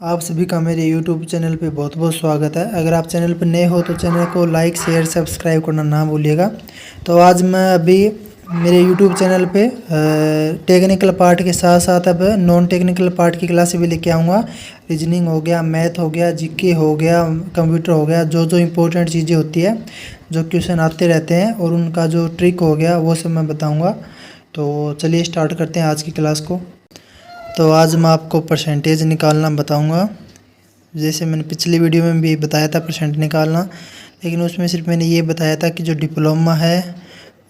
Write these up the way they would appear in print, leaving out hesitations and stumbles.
आप सभी का मेरे YouTube चैनल पे बहुत बहुत स्वागत है। अगर आप चैनल पर नए हो तो चैनल को लाइक शेयर सब्सक्राइब करना ना भूलिएगा। तो आज मैं अभी मेरे YouTube चैनल पे टेक्निकल पार्ट के साथ साथ अब नॉन टेक्निकल पार्ट की क्लास भी लेके आऊँगा। रीजनिंग हो गया, मैथ हो गया, जीके हो गया, कंप्यूटर हो गया, जो जो इम्पोर्टेंट चीज़ें होती है, जो क्वेश्चन आते रहते हैं और उनका जो ट्रिक हो गया वो सब मैं बताऊँगा। तो चलिए स्टार्ट करते हैं आज की क्लास को। तो आज मैं आपको परसेंटेज निकालना बताऊंगा। जैसे मैंने पिछली वीडियो में भी बताया था परसेंट निकालना, लेकिन उसमें सिर्फ मैंने ये बताया था कि जो डिप्लोमा है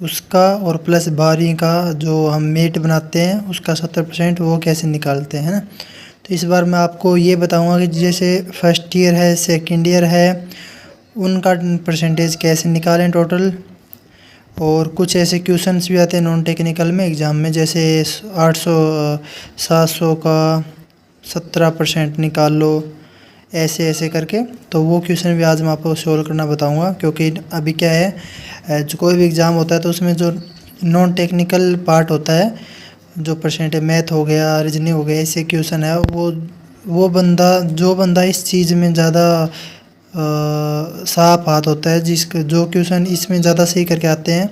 उसका और प्लस 12वीं का जो हम मेट बनाते हैं उसका 70% वो कैसे निकालते हैं ना। तो इस बार मैं आपको ये बताऊंगा कि जैसे फर्स्ट ईयर है, सेकेंड ईयर है, उनका परसेंटेज कैसे निकालें टोटल। और कुछ ऐसे क्वेश्चंस भी आते हैं नॉन टेक्निकल में एग्ज़ाम में, जैसे 800 700 का 17% निकाल लो, ऐसे ऐसे करके। तो वो क्वेश्चन भी आज मैं आपको सोल्व करना बताऊंगा, क्योंकि अभी क्या है, जो कोई भी एग्ज़ाम होता है तो उसमें जो नॉन टेक्निकल पार्ट होता है, जो परसेंटेज मैथ हो गया, रीजनिंग हो गया, ऐसे क्वेश्चन है, वो बंदा इस चीज़ में ज़्यादा साफ हाथ होता है, जो क्वेश्चन इसमें ज़्यादा सही करके आते हैं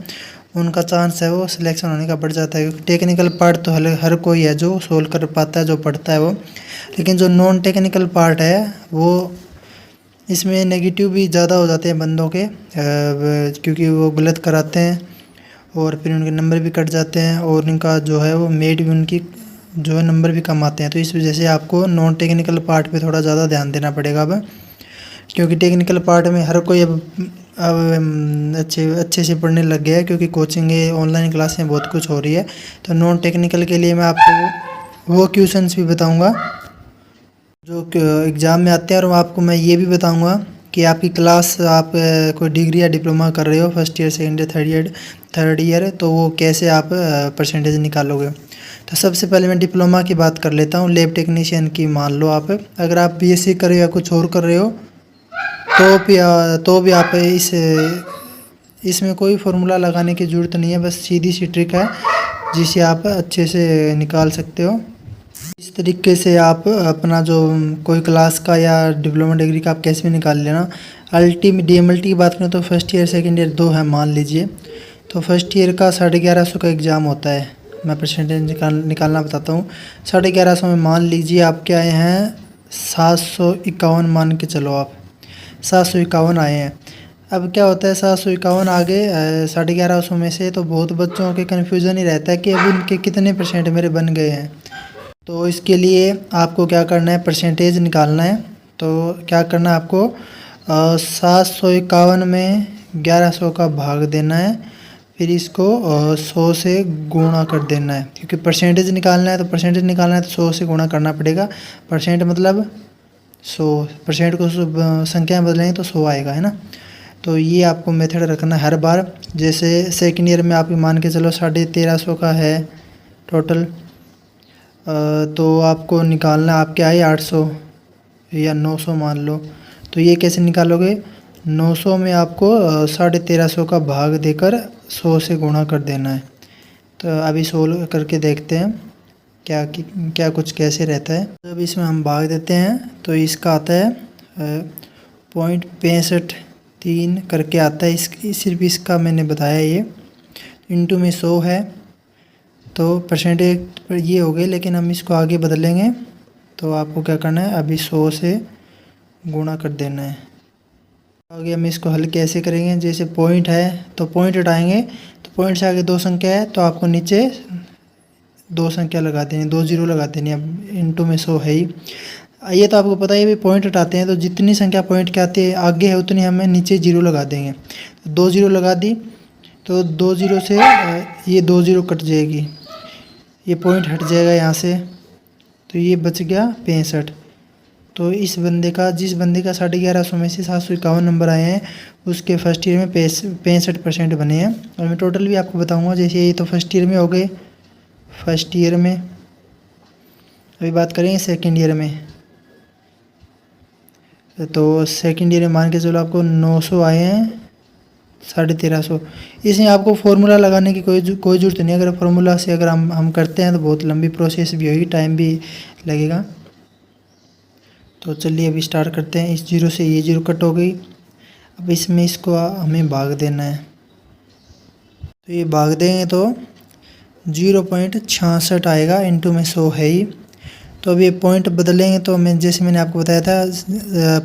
उनका चांस है वो सिलेक्शन होने का बढ़ जाता है। क्योंकि टेक्निकल पार्ट तो हर कोई है जो सोल्व कर पाता है, जो पढ़ता है वो, लेकिन जो नॉन टेक्निकल पार्ट है वो इसमें नेगेटिव भी ज़्यादा हो जाते हैं बंदों के, क्योंकि वो गलत कराते हैं और फिर उनके नंबर भी कट जाते हैं और उनका जो है वो मेट भी उनकी जो है नंबर भी कम आते हैं। तो इस वजह से आपको नॉन टेक्निकल पार्ट पे थोड़ा ज़्यादा ध्यान देना पड़ेगा अब, क्योंकि टेक्निकल पार्ट में हर कोई अब अच्छे से पढ़ने लग गया है, क्योंकि कोचिंग ऑनलाइन क्लासें बहुत कुछ हो रही है। तो नॉन टेक्निकल के लिए मैं आपको वो क्वेश्चंस भी बताऊंगा जो एग्ज़ाम में आते हैं, और आपको मैं ये भी बताऊंगा कि आपकी क्लास, आप कोई डिग्री या डिप्लोमा कर रहे हो, first year, second year, third year, तो वो कैसे आप परसेंटेज निकालोगे। तो सबसे पहले मैं डिप्लोमा की बात कर लेता हूँ, लैब टेक्नीशियन की। मान लो आप, अगर आप बीएससी कर रहे हो या कुछ और कर रहे हो तो भी आप इसमें कोई फार्मूला लगाने की ज़रूरत नहीं है, बस सीधी सी ट्रिक है जिसे आप अच्छे से निकाल सकते हो। इस तरीके से आप अपना जो कोई क्लास का या डिप्लोमा डिग्री का आप कैसे भी निकाल लेना। डीएमएलटी की बात करें तो फर्स्ट ईयर सेकेंड ईयर दो है मान लीजिए। तो फर्स्ट ईयर का 1150 का एग्ज़ाम होता है। मैं परसेंटेज निकालना बताता हूँ। 1150 में मान लीजिए आपके आए हैं 751, मान के चलो आप 751 आए हैं। अब क्या होता है, 751 आगे 1150 में से तो बहुत बच्चों के कन्फ्यूज़न ही रहता है कि अभी इनके कितने परसेंट मेरे बन गए हैं। तो इसके लिए आपको क्या करना है, परसेंटेज निकालना है। तो क्या करना है आपको, 751 में 1100 का भाग देना है, फिर इसको 100 से गुणा कर देना है। क्योंकि परसेंटेज निकालना है तो 100 से गुणा करना पड़ेगा। परसेंट मतलब 100%, को संख्या में बदलेंगे तो 100 आएगा, है ना। तो ये आपको मेथड रखना हर बार। जैसे सेकेंड ईयर में आप मान के चलो 1350 का है टोटल, तो आपको निकालना, आपके आए 800 या 900 मान लो। तो ये कैसे निकालोगे, 900 में आपको 1350 का भाग देकर 100 से गुणा कर देना है। तो अभी सोल्व करके देखते हैं क्या कुछ कैसे रहता है। तो अभी इसमें हम भाग देते हैं तो इसका आता है 0.65 करके आता है। सिर्फ इसका मैंने बताया, ये इंटू में 100 है तो परसेंटेज पर ये हो गए, लेकिन हम इसको आगे बदलेंगे। तो आपको क्या करना है, अभी 100 से गुणा कर देना है। आगे हम इसको हल कैसे करेंगे, जैसे पॉइंट है तो पॉइंट हटाएंगे, तो पॉइंट से आगे 2 संख्या है तो आपको नीचे 2 संख्या लगा देनी, 2 जीरो लगा देनी। अब इंटू में 100 है ही, ये तो आपको पता है भी पॉइंट हटाते हैं तो जितनी संख्या पॉइंट के आती है आगे है उतनी हमें नीचे जीरो लगा देंगे। तो 2 जीरो लगा दी तो 2 जीरो से ये 2 जीरो कट जाएगी, ये पॉइंट हट जाएगा यहाँ से, तो ये बच गया 65। तो जिस बंदे का 1150 में से 751 नंबर आए हैं उसके फर्स्ट ईयर में 65% बने हैं। और मैं टोटल भी आपको बताऊंगा। जैसे ये तो फर्स्ट ईयर में हो गए, फर्स्ट ईयर में। अभी बात करेंगे सेकेंड ईयर में। तो सेकेंड ईयर में मान के चलो आपको 900 आए हैं 1350। इसमें आपको फार्मूला लगाने की कोई ज़रूरत नहीं। अगर फार्मूला से अगर हम करते हैं तो बहुत लंबी प्रोसेस भी होगी, टाइम भी लगेगा। तो चलिए अभी स्टार्ट करते हैं। इस जीरो से ये जीरो कट हो गई। अब इसमें इसको हमें भाग देना है। तो ये भाग देंगे तो 0.66 आएगा, इंटू में 100 है ही। तो अब ये पॉइंट बदलेंगे तो जैसे मैंने आपको बताया था,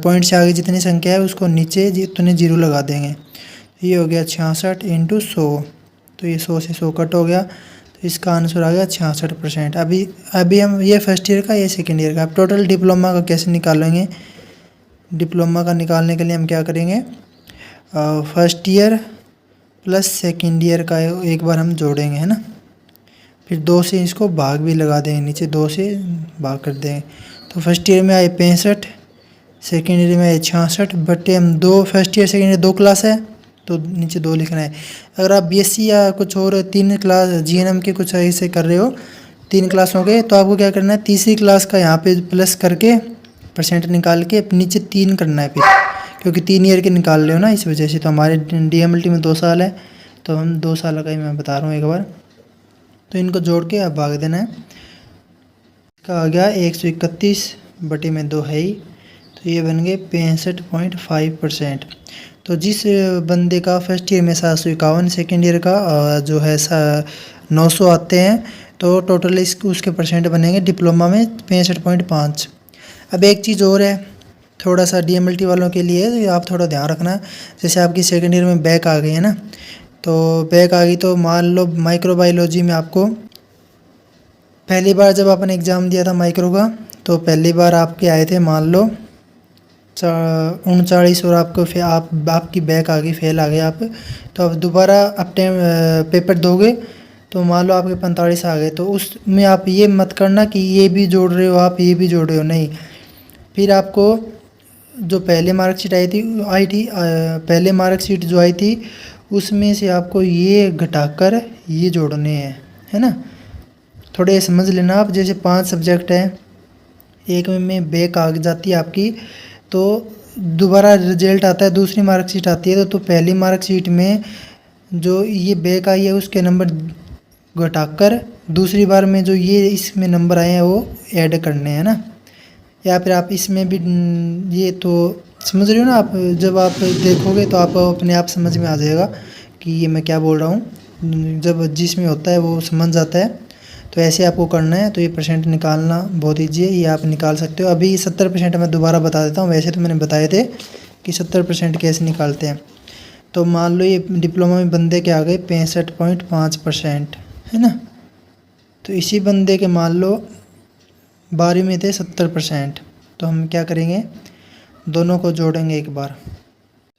पॉइंट से आगे जितनी संख्या है उसको नीचे जितने जीरो लगा देंगे। ये हो गया 66 इंटू 100। तो ये 100 से 100 कट हो गया, तो इसका आंसर आ गया 66%। अभी हम ये फर्स्ट ईयर का, ये सेकेंड ईयर का। अब टोटल डिप्लोमा का कैसे निकालेंगे? डिप्लोमा का निकालने के लिए हम क्या करेंगे, first year plus second year का एक बार हम जोड़ेंगे, है ना। फिर 2 से इसको भाग भी लगा देंगे, नीचे 2 से भाग कर देंगे। तो फर्स्ट ईयर में आए 65, सेकेंड ईयर में आए 66, बटे हम 2, first year second year 2 class है तो नीचे 2 लिखना है। अगर आप बीएससी या कुछ और 3 क्लास जीएनएम के कुछ ऐसे कर रहे हो, 3 क्लास हो गए, तो आपको क्या करना है, तीसरी क्लास का यहाँ पे प्लस करके परसेंट निकाल के नीचे 3 करना है फिर, क्योंकि 3 ईयर के निकाल रहे हो ना, इस वजह से। तो हमारे डीएमएलटी में 2 साल है, तो हम 2 साल का ही मैं बता रहा हूँ एक बार। तो इनको जोड़ के अब भाग देना है। इसका आ गया 131 बटे में 2 है ही, तो ये बन गए 65.5%। तो जिस बंदे का फर्स्ट ईयर में 751, सेकेंड ईयर का जो है 900 आते हैं, तो टोटल उसके परसेंट बनेंगे डिप्लोमा में 65.5। अब एक चीज़ और है, थोड़ा सा डीएमएलटी वालों के लिए, तो आप थोड़ा ध्यान रखना। जैसे आपकी सेकेंड ईयर में बैक आ गई है ना, तो बैक आ गई तो मान लो माइक्रोबायोलॉजी में आपको पहली बार जब आपने एग्ज़ाम दिया था माइक्रो का, तो पहली बार आपके आए थे मान लो 39, और आपको फिर आपकी बैक आ गई, फेल आ गए आप। तो अब दोबारा आप पेपर दोगे तो मान लो आपके 45 आ गए, तो उसमें आप ये मत करना कि ये भी जोड़ रहे हो आप, ये भी जोड़ रहे हो, नहीं। फिर आपको जो पहले मार्कशीट आई थी, पहले मार्कशीट जो आई थी उसमें से आपको ये घटाकर ये जोड़ने हैं, है ना। थोड़े समझ लेना आप। जैसे 5 सब्जेक्ट हैं, एक में बैक आ जाती है आपकी, तो दोबारा रिजल्ट आता है, दूसरी मार्कशीट आती है, तो पहली मार्कशीट में जो ये बैक आई है उसके नंबर घटाकर दूसरी बार में जो ये इसमें नंबर आए हैं वो ऐड करने हैं ना। या फिर आप इसमें भी ये तो समझ रहे हो ना आप, जब आप देखोगे तो आप अपने आप समझ में आ जाएगा कि ये मैं क्या बोल रहा हूँ। जब जिसमें होता है वो समझ जाता है, तो ऐसे आपको करना है। तो ये परसेंट निकालना बहुत ईजी है, ये आप निकाल सकते हो। अभी 70% मैं दोबारा बता देता हूँ, वैसे तो मैंने बताए थे कि 70% कैसे निकालते हैं। तो मान लो ये डिप्लोमा में बंदे के आ गए 65.5%, है ना। तो इसी बंदे के मान लो 12वीं में थे 70%, तो हम क्या करेंगे, दोनों को जोड़ेंगे एक बार,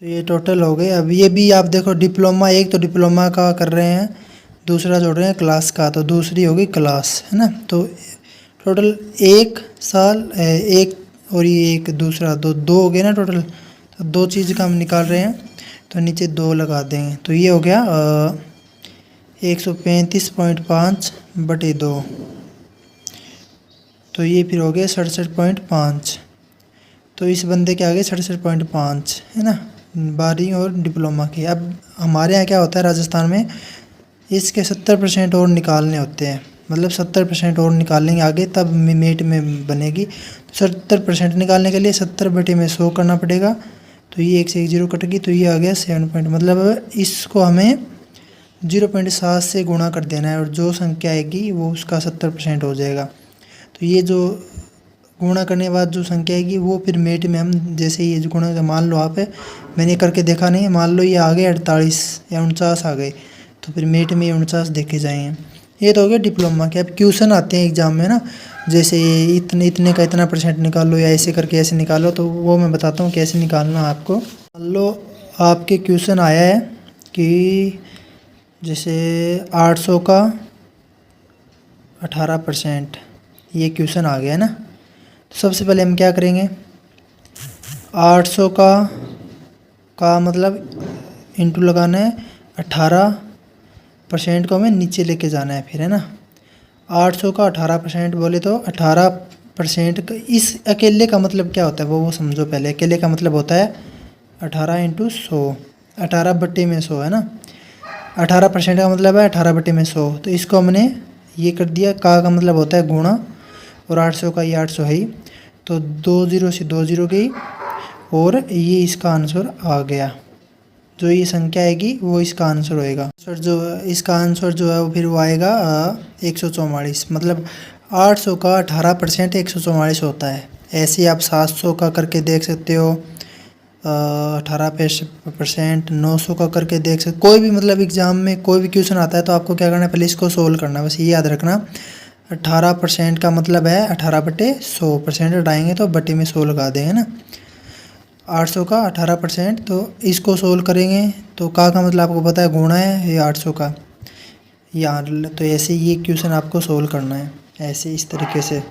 तो ये टोटल हो गए। अब ये भी आप देखो, डिप्लोमा एक तो डिप्लोमा का कर रहे हैं, दूसरा जोड़ रहे हैं क्लास का, तो दूसरी होगी क्लास, है ना। तो टोटल 1 साल एक और ये एक दूसरा, दो हो गए ना टोटल। तो 2 चीज़ का हम निकाल रहे हैं, तो नीचे 2 लगा देंगे, तो ये हो गया 135.5 बटे 2, तो ये फिर हो गया 67.5। तो इस बंदे के आगे 67.5, है ना, 12वीं और डिप्लोमा के। अब हमारे यहाँ क्या होता है राजस्थान में, इसके 70% और निकालने होते हैं, मतलब 70% और निकालेंगे आगे तब मेट में बनेगी। 70% निकालने के लिए 70 बटे में 100 करना पड़ेगा, तो ये 1 से 1 जीरो कटेगी, तो ये आ गया 7 पॉइंट, मतलब इसको हमें 0.7 से गुणा कर देना है, और जो संख्या आएगी वो उसका 70% हो जाएगा। तो ये जो गुणा करने के बाद जो संख्या आएगी वो फिर मेट में हम जैसे ये जो गुणा, मान लो आप, मैंने करके देखा नहीं, मान लो ये आ गए 48 या 49 आ गए, तो फिर मेट में 49 देखे जाएंगे। ये तो हो गया डिप्लोमा के। अब क्वेश्चन आते हैं एग्जाम में ना, जैसे इतने का इतना परसेंट निकालो या ऐसे करके ऐसे निकालो, तो वो मैं बताता हूँ कैसे निकालना है आपको। मान लो आपके क्वेश्चन आया है कि जैसे 800 का 18%, ये क्वेश्चन आ गया है ना। तो सबसे पहले हम क्या करेंगे, 800 का मतलब इंटू लगाना है, 18% को हमें नीचे लेके जाना है फिर, है ना। 800 का 18% बोले तो 18% का, इस अकेले का मतलब क्या होता है वो समझो पहले। अकेले का मतलब होता है 18 इंटू 100, 18 बट्टे में 100, है ना। 18% का मतलब है 18 बटे में 100, तो इसको हमने ये कर दिया। का मतलब होता है गुणा, और 800 का ये 800 है ही, तो 2 जीरो से 2 जीरो गई और ये इसका आंसर आ गया। जो ये संख्या आएगी वो इसका आंसर होएगा। सर जो इसका आंसर जो है वो फिर वो आएगा 144। मतलब 800 का 18% 144 होता है। ऐसे ही आप 700 का करके देख सकते हो, 18%, 900 का करके देख सकते। कोई भी मतलब एग्जाम में कोई भी क्वेश्चन आता है तो आपको क्या करना है, पहले इसको सोल्व करना है। बस ये याद रखना 18% का मतलब है 18/100%। हटाएंगे तो बटे में 100 लगा देंगे ना। 800 का 18%, तो इसको सोल्व करेंगे तो का मतलब आपको पता है गुणा है, ये 800 का यहाँ। तो ऐसे ये क्वेश्चन आपको सोल्व करना है ऐसे इस तरीके से।